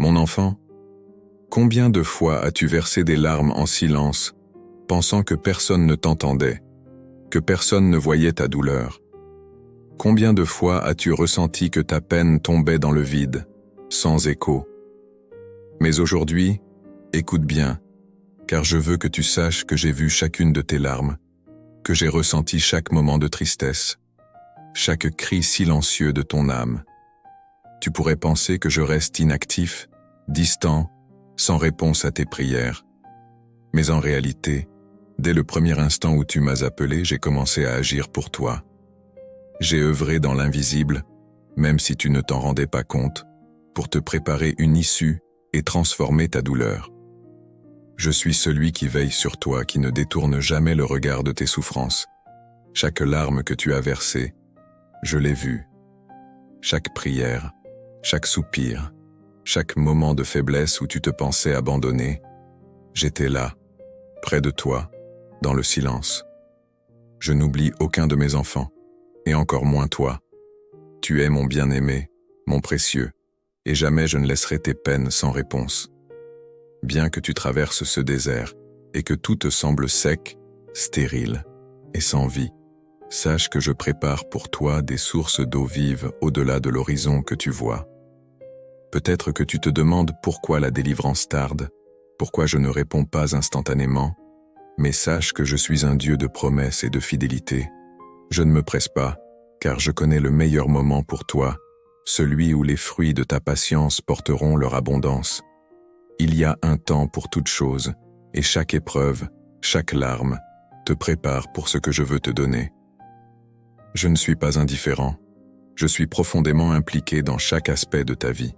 Mon enfant, combien de fois as-tu versé des larmes en silence, pensant que personne ne t'entendait, que personne ne voyait ta douleur? Combien de fois as-tu ressenti que ta peine tombait dans le vide, sans écho? Mais aujourd'hui, écoute bien, car je veux que tu saches que j'ai vu chacune de tes larmes, que j'ai ressenti chaque moment de tristesse, chaque cri silencieux de ton âme. Tu pourrais penser que je reste inactif, distant, sans réponse à tes prières. Mais en réalité, dès le premier instant où tu m'as appelé, j'ai commencé à agir pour toi. J'ai œuvré dans l'invisible, même si tu ne t'en rendais pas compte, pour te préparer une issue et transformer ta douleur. Je suis celui qui veille sur toi, qui ne détourne jamais le regard de tes souffrances. Chaque larme que tu as versée, je l'ai vue. Chaque prière, chaque soupir, chaque moment de faiblesse où tu te pensais abandonné, j'étais là, près de toi, dans le silence. Je n'oublie aucun de mes enfants, et encore moins toi. Tu es mon bien-aimé, mon précieux, et jamais je ne laisserai tes peines sans réponse. Bien que tu traverses ce désert, et que tout te semble sec, stérile et sans vie, sache que je prépare pour toi des sources d'eau vive au-delà de l'horizon que tu vois. Peut-être que tu te demandes pourquoi la délivrance tarde, pourquoi je ne réponds pas instantanément, mais sache que je suis un Dieu de promesses et de fidélité. Je ne me presse pas, car je connais le meilleur moment pour toi, celui où les fruits de ta patience porteront leur abondance. Il y a un temps pour toute chose, et chaque épreuve, chaque larme, te prépare pour ce que je veux te donner. Je ne suis pas indifférent, je suis profondément impliqué dans chaque aspect de ta vie.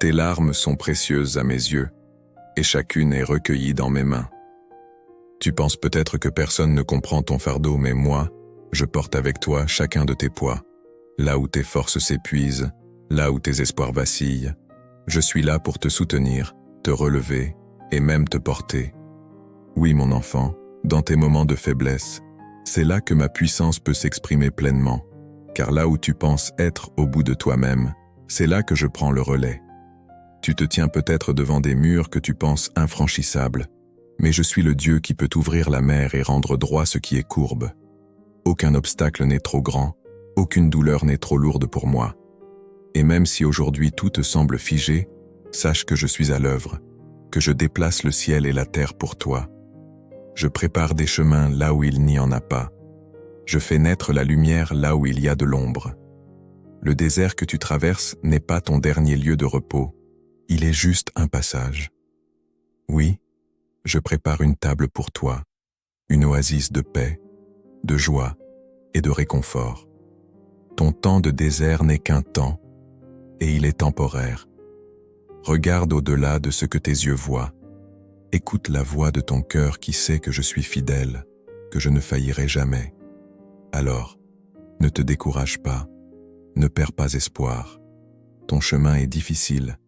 Tes larmes sont précieuses à mes yeux, et chacune est recueillie dans mes mains. Tu penses peut-être que personne ne comprend ton fardeau, mais moi, je porte avec toi chacun de tes poids. Là où tes forces s'épuisent, là où tes espoirs vacillent, je suis là pour te soutenir, te relever et même te porter. Oui, mon enfant, dans tes moments de faiblesse, c'est là que ma puissance peut s'exprimer pleinement, car là où tu penses être au bout de toi-même, c'est là que je prends le relais. Tu te tiens peut-être devant des murs que tu penses infranchissables, mais je suis le Dieu qui peut ouvrir la mer et rendre droit ce qui est courbe. Aucun obstacle n'est trop grand, aucune douleur n'est trop lourde pour moi. Et même si aujourd'hui tout te semble figé, sache que je suis à l'œuvre, que je déplace le ciel et la terre pour toi. Je prépare des chemins là où il n'y en a pas. Je fais naître la lumière là où il y a de l'ombre. Le désert que tu traverses n'est pas ton dernier lieu de repos, il est juste un passage. Oui, je prépare une table pour toi, une oasis de paix, de joie et de réconfort. Ton temps de désert n'est qu'un temps, et il est temporaire. Regarde au-delà de ce que tes yeux voient. Écoute la voix de ton cœur qui sait que je suis fidèle, que je ne faillirai jamais. Alors, ne te décourage pas, ne perds pas espoir. Ton chemin est difficile,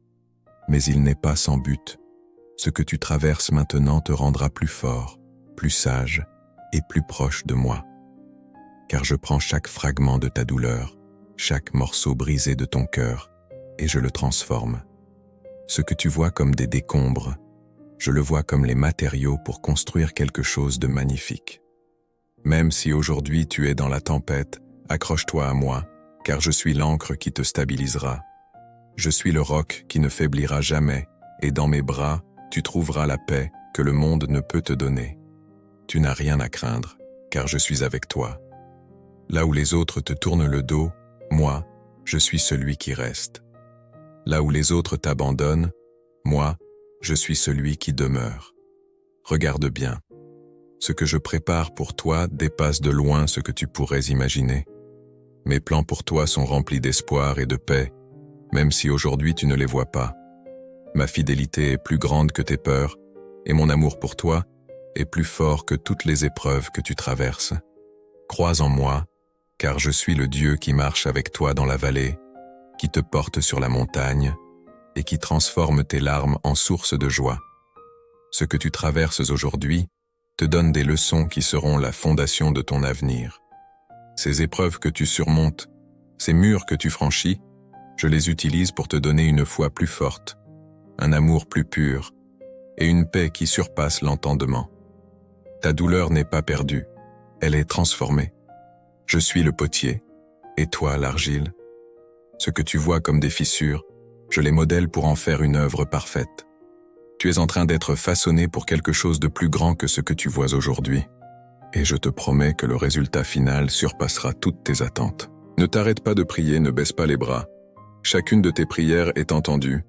mais il n'est pas sans but. Ce que tu traverses maintenant te rendra plus fort, plus sage et plus proche de moi. Car je prends chaque fragment de ta douleur, chaque morceau brisé de ton cœur, et je le transforme. Ce que tu vois comme des décombres, je le vois comme les matériaux pour construire quelque chose de magnifique. Même si aujourd'hui tu es dans la tempête, accroche-toi à moi, car je suis l'ancre qui te stabilisera. Je suis le roc qui ne faiblira jamais, et dans mes bras, tu trouveras la paix que le monde ne peut te donner. Tu n'as rien à craindre, car je suis avec toi. Là où les autres te tournent le dos, moi, je suis celui qui reste. Là où les autres t'abandonnent, moi, je suis celui qui demeure. Regarde bien. Ce que je prépare pour toi dépasse de loin ce que tu pourrais imaginer. Mes plans pour toi sont remplis d'espoir et de paix, même si aujourd'hui tu ne les vois pas. Ma fidélité est plus grande que tes peurs, et mon amour pour toi est plus fort que toutes les épreuves que tu traverses. Crois en moi, car je suis le Dieu qui marche avec toi dans la vallée, qui te porte sur la montagne, et qui transforme tes larmes en source de joie. Ce que tu traverses aujourd'hui te donne des leçons qui seront la fondation de ton avenir. Ces épreuves que tu surmontes, ces murs que tu franchis, Je les utilise pour te donner une foi plus forte, un amour plus pur et une paix qui surpasse l'entendement. Ta douleur n'est pas perdue, elle est transformée. Je suis le potier, et toi l'argile. Ce que tu vois comme des fissures, je les modèle pour en faire une œuvre parfaite. Tu es en train d'être façonné pour quelque chose de plus grand que ce que tu vois aujourd'hui. Et je te promets que le résultat final surpassera toutes tes attentes. Ne t'arrête pas de prier, ne baisse pas les bras. Chacune de tes prières est entendue,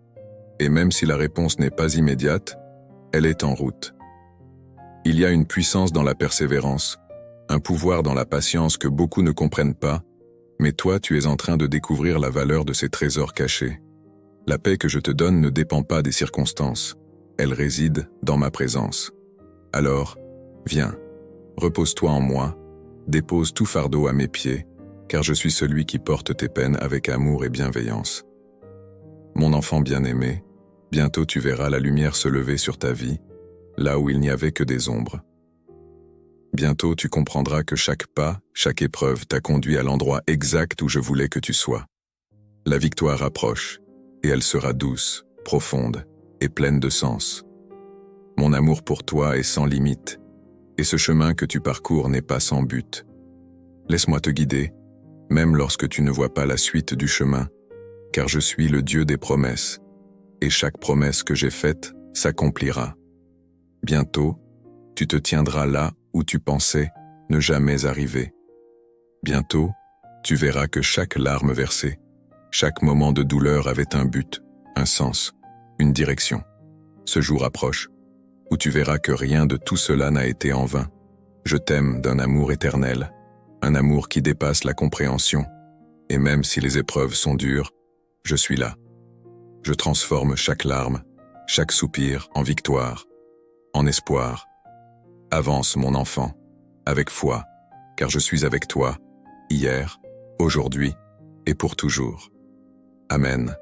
et même si la réponse n'est pas immédiate, elle est en route. Il y a une puissance dans la persévérance, un pouvoir dans la patience que beaucoup ne comprennent pas, mais toi tu es en train de découvrir la valeur de ces trésors cachés. La paix que je te donne ne dépend pas des circonstances, elle réside dans ma présence. Alors, viens, repose-toi en moi, dépose tout fardeau à mes pieds, car je suis celui qui porte tes peines avec amour et bienveillance. Mon enfant bien-aimé, bientôt tu verras la lumière se lever sur ta vie, là où il n'y avait que des ombres. Bientôt tu comprendras que chaque pas, chaque épreuve t'a conduit à l'endroit exact où je voulais que tu sois. La victoire approche, et elle sera douce, profonde et pleine de sens. Mon amour pour toi est sans limite, et ce chemin que tu parcours n'est pas sans but. Laisse-moi te guider, même lorsque tu ne vois pas la suite du chemin, car je suis le Dieu des promesses, et chaque promesse que j'ai faite s'accomplira. Bientôt, tu te tiendras là où tu pensais ne jamais arriver. Bientôt, tu verras que chaque larme versée, chaque moment de douleur avait un but, un sens, une direction. Ce jour approche, où tu verras que rien de tout cela n'a été en vain. Je t'aime d'un amour éternel, un amour qui dépasse la compréhension, et même si les épreuves sont dures, je suis là. Je transforme chaque larme, chaque soupir en victoire, en espoir. Avance, mon enfant, avec foi, car je suis avec toi, hier, aujourd'hui et pour toujours. Amen.